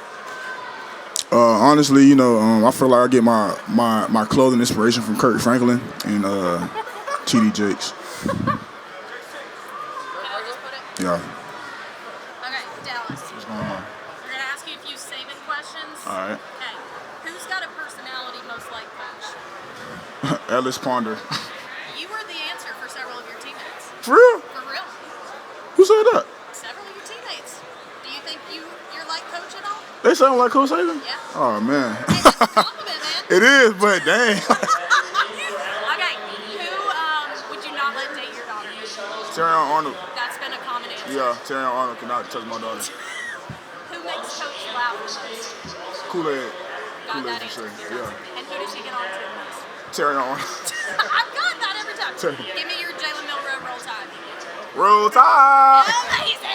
S2: Honestly, I feel like I get my clothing inspiration from Kirk Franklin and TD Jakes.
S4: Can I just put it?
S2: Yeah.
S4: Okay, Dallas.
S2: What's going on?
S4: We're gonna ask you a few saving questions.
S2: All right.
S4: Okay. Who's got a personality most like Coach?
S2: Ellis Ponder.
S4: You were the answer for several of your teammates.
S2: For real?
S4: For real.
S2: Who said that?
S4: Several of your teammates. Do you think you're like Coach at all?
S2: They sound like Coach Saban?
S4: Yeah.
S2: Oh, man.
S4: Hey, that's a compliment, man.
S2: It is, but dang.
S4: Okay. Who would you not let date your daughter?
S2: Terrion Arnold.
S4: That's been a common answer.
S2: Yeah, Terrion Arnold cannot touch my daughter.
S4: Who makes Coach laugh the most?
S2: Kool-Aid.
S4: Got that
S2: Kool-Aid for
S4: answer.
S2: sure. Yeah.
S4: And who does she get on to the most?
S2: Terrion Arnold.
S4: I've got that every time.
S2: Turn.
S4: Give me your Jalen Milroe roll time.
S2: Roll Tide.
S4: Amazing.